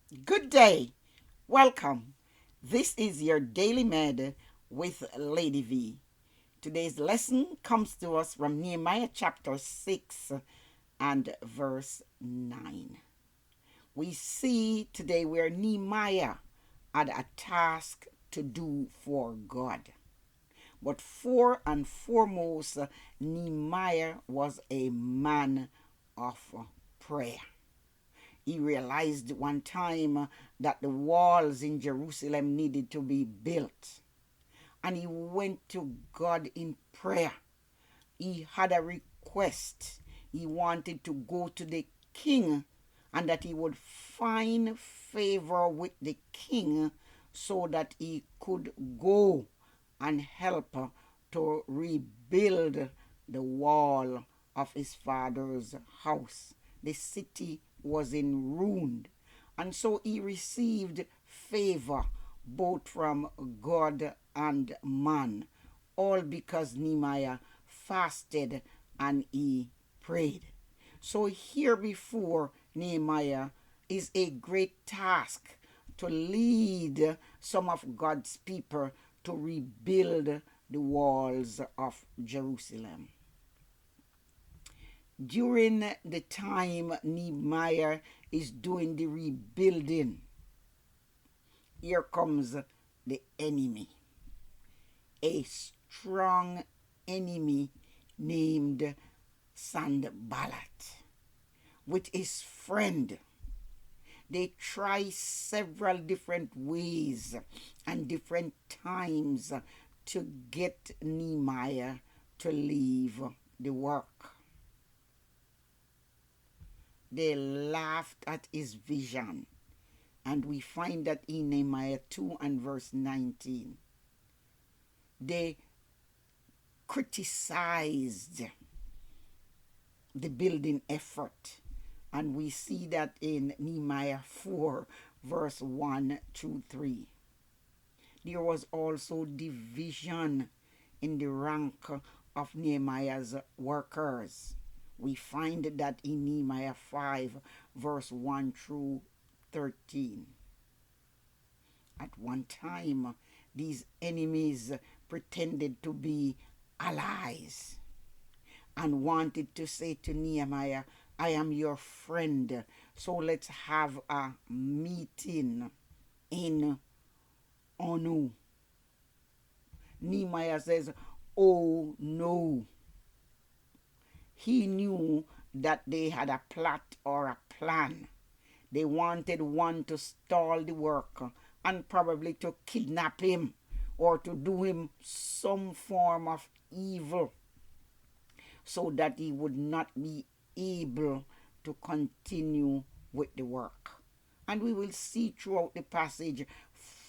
Good day. Welcome. This is your Daily Med with Lady V. Today's lesson comes to us from Nehemiah chapter 6 and verse 9. We see today where Nehemiah had a task to do for God. But for and foremost, Nehemiah was a man of prayer. He realized one time that the walls in Jerusalem needed to be built. And he went to God in prayer. He had a request. He wanted to go to the king and that he would find favor with the king so that he could go and help to rebuild the wall of his father's house. The city was in ruin. And so he received favor both from God and man, all because Nehemiah fasted and he prayed. So here before Nehemiah is a great task to lead some of God's people to rebuild the walls of Jerusalem. During the time Nehemiah is doing the rebuilding, here comes the enemy, a strong enemy named Sanballat with his friend. They try several different ways and different times to get Nehemiah to leave the work. They laughed at his vision. And we find that in Nehemiah 2 and verse 19. They criticized the building effort. And we see that in Nehemiah 4 verse 1 to 3. There was also division in the rank of Nehemiah's workers. We find that in Nehemiah 5 verse 1 through 13. At one time, these enemies pretended to be allies and wanted to say to Nehemiah, I am your friend, so let's have a meeting in Onu. Nehemiah says, oh no. He knew that they had a plot or a plan. They wanted one to stall the work and probably to kidnap him or to do him some form of evil so that he would not be able to continue with the work. And we will see throughout the passage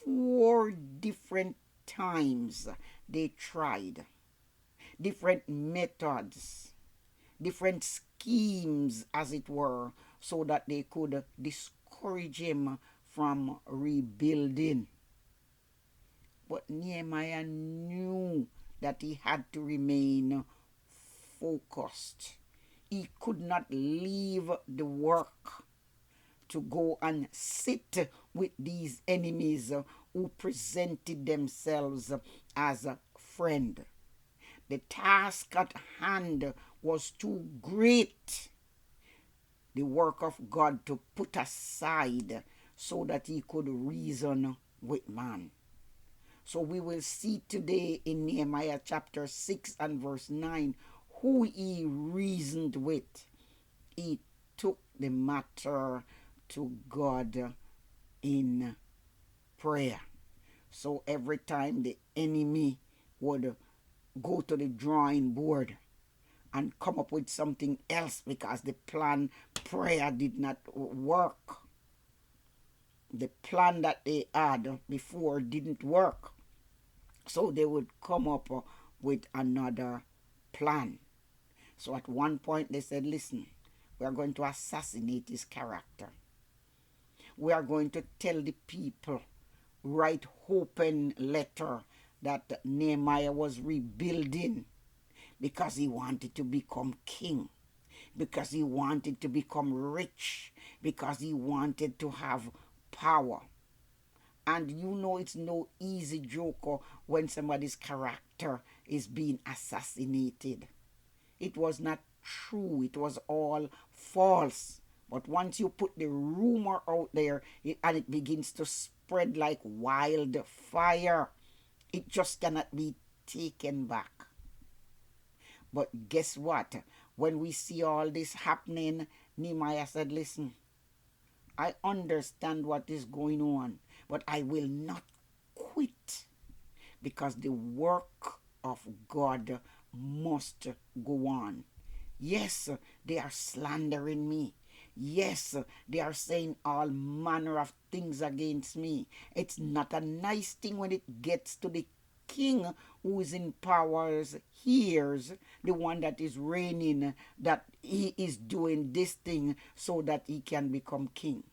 4 different times they tried, different methods, different schemes, as it were, so that they could discourage him from rebuilding. But Nehemiah knew that he had to remain focused. He could not leave the work to go and sit with these enemies who presented themselves as a friend. The task at hand was too great, the work of God to put aside so that he could reason with man. So we will see today in Nehemiah chapter 6 and verse 9 who he reasoned with. He took the matter to God in prayer. So every time the enemy would go to the drawing board and come up with something else because the plan prayer did not work, the plan that they had before didn't work, so they would come up with another plan. So at one point they said, listen, we are going to assassinate his character. We are going to tell the people, write open letter that Nehemiah was rebuilding because he wanted to become king, because he wanted to become rich, because he wanted to have power. And you know it's no easy joke when somebody's character is being assassinated. It was not true, it was all false. But once you put the rumor out there and it begins to spread like wildfire, it just cannot be taken back. But guess what? When we see all this happening, Nehemiah said, listen, I understand what is going on, but I will not quit because the work of God must go on. Yes, they are slandering me. Yes, they are saying all manner of things against me. It's not a nice thing when it gets to the king who is in powers hears the one that is reigning that he is doing this thing so that he can become king.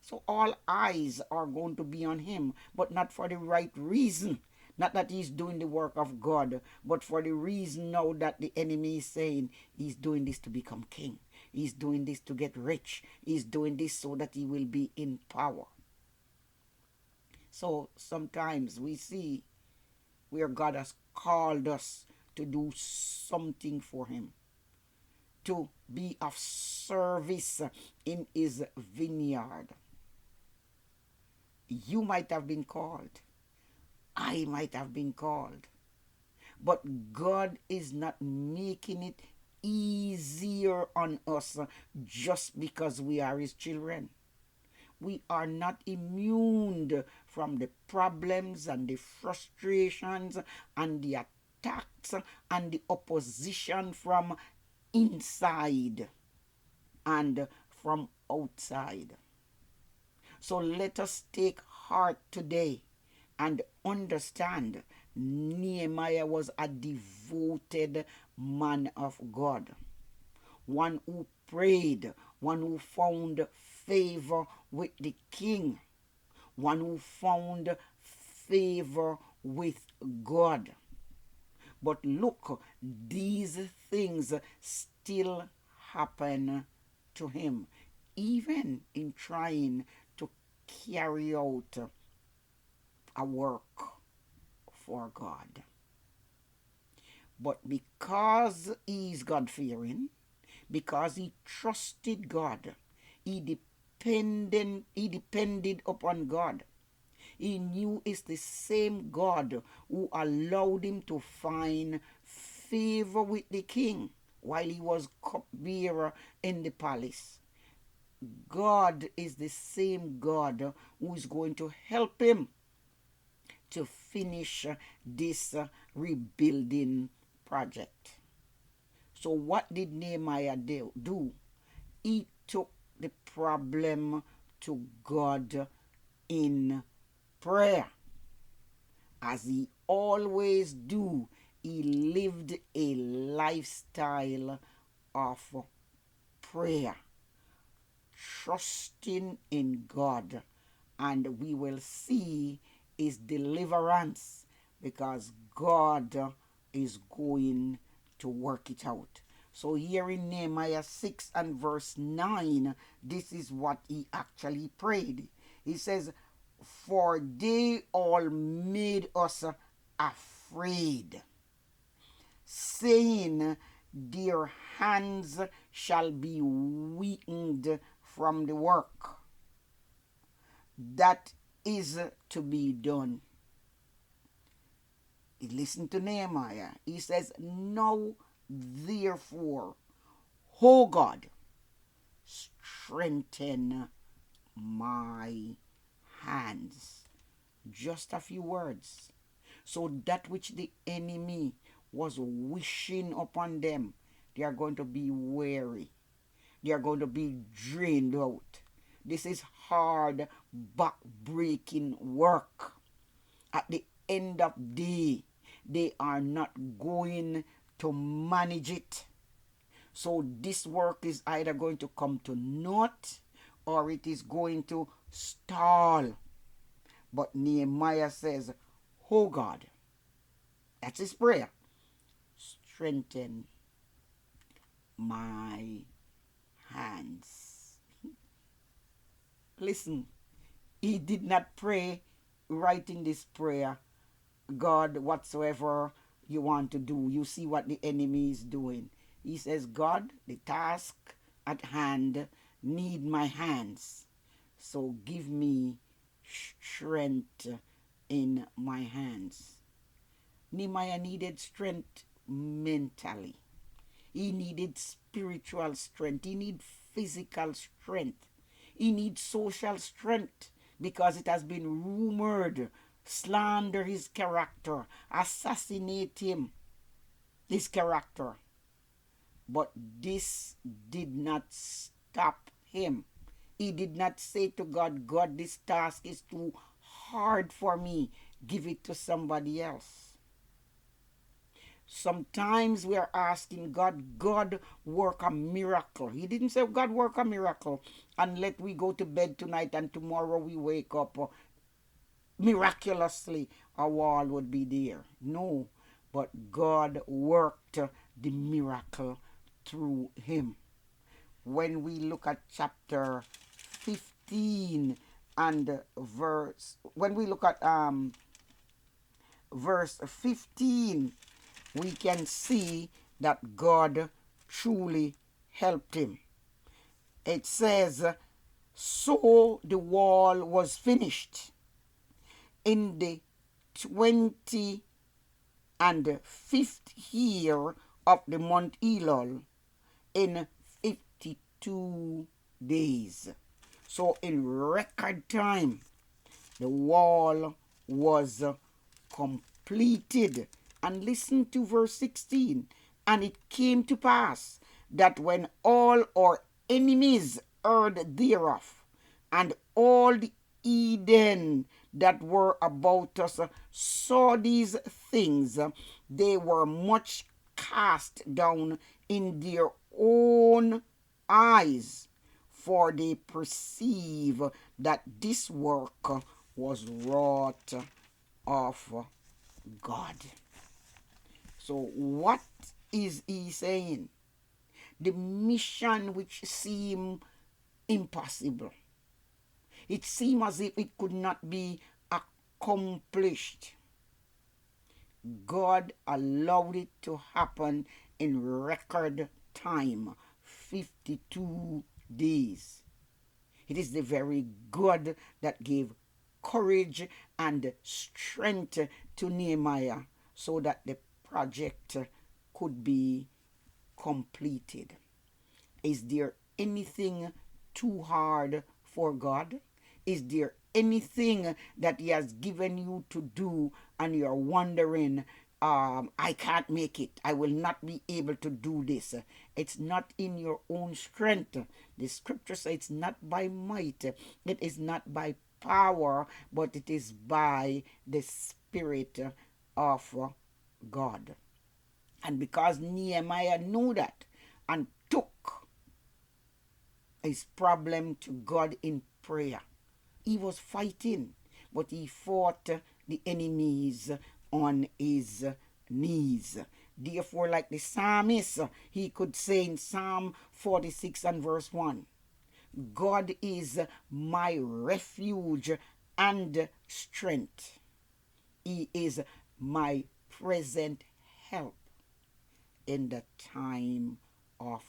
So all eyes are going to be on him, but not for the right reason. Not that he's doing the work of God, but for the reason now that the enemy is saying he's doing this to become king. He's doing this to get rich. He's doing this so that he will be in power. So sometimes we see where God has called us to do something for him, to be of service in his vineyard. You might have been called. I might have been called. But God is not making it easier on us just because we are his children. We are not immune from the problems and the frustrations and the attacks and the opposition from inside and from outside. So let us take heart today and understand Nehemiah was a devoted man of God, one who prayed, one who found favor with the king, one who found favor with God. But look, these things still happen to him, even in trying to carry out a work for God. But because he's God-fearing, because he trusted God, he depended upon God. He knew it's the same God who allowed him to find favor with the king while he was cupbearer in the palace. God is the same God who is going to help him to finish this rebuilding project. So what did Nehemiah do? He took the problem to God in prayer. As he always do, he lived a lifestyle of prayer, trusting in God, and we will see his deliverance because God is going to work it out. So here in Nehemiah 6 and verse 9, this is what he actually prayed. He says, for they all made us afraid, saying, their hands shall be weakened from the work that is to be done. Listen to Nehemiah. He says, now therefore, O God, strengthen my hands. Just a few words. So that which the enemy was wishing upon them, they are going to be weary. They are going to be drained out. This is hard, back-breaking work. At the end of the day, they are not going to manage it. So this work is either going to come to naught or it is going to stall. But Nehemiah says, oh God, that's his prayer, strengthen my hands. Listen, He did not pray, writing this prayer, God, whatsoever you want to do. You see what the enemy is doing. He says, God, the task at hand need my hands. So give me strength in my hands. Nehemiah needed strength mentally. He needed spiritual strength. He needed physical strength. He needs social strength because it has been rumored, slander his character, assassinate him, his character. But this did not stop him. He did not say to God, God, this task is too hard for me. Give it to somebody else. Sometimes we are asking God, God, work a miracle. He didn't say, God, work a miracle and let we go to bed tonight and tomorrow we wake up miraculously a wall would be there. No, but God worked the miracle through him. When we look at chapter 15 and when we look at verse 15, we can see that God truly helped him. It says, so the wall was finished in the 20 and 5th year of the month Elul in 52 days. So in record time, the wall was completed. And listen to verse 16. And it came to pass that when all our enemies heard thereof, and all the Eden that were about us saw these things, they were much cast down in their own eyes, for they perceive that this work was wrought of God. So what is he saying? The mission which seemed impossible. It seemed as if it could not be accomplished. God allowed it to happen in record time, 52 days. It is the very God that gave courage and strength to Nehemiah so that the project could be completed. Is there anything too hard for God? Is there anything that he has given you to do and you're wondering, I can't make it, I will not be able to do this? It's not in your own strength. The scripture says it's not by might, it is not by power, but it is by the Spirit of God. And because Nehemiah knew that and took his problem to God in prayer, he was fighting, but he fought the enemies on his knees. Therefore, like the psalmist, he could say in Psalm 46 and verse 1, God is my refuge and strength. He is my present help in the time of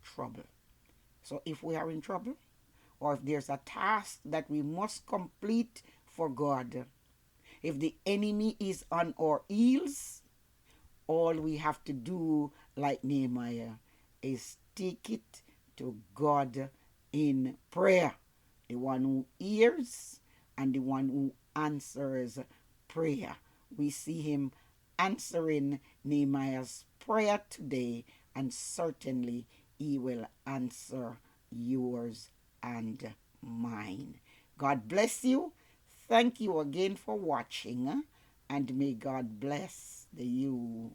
trouble. So if we are in trouble, or if there's a task that we must complete for God, if the enemy is on our heels, all we have to do, like Nehemiah, is take it to God in prayer. The one who hears and the one who answers prayer. We see him answering Nehemiah's prayer today, and certainly he will answer yours and mine. God bless you. Thank you again for watching, and may God bless you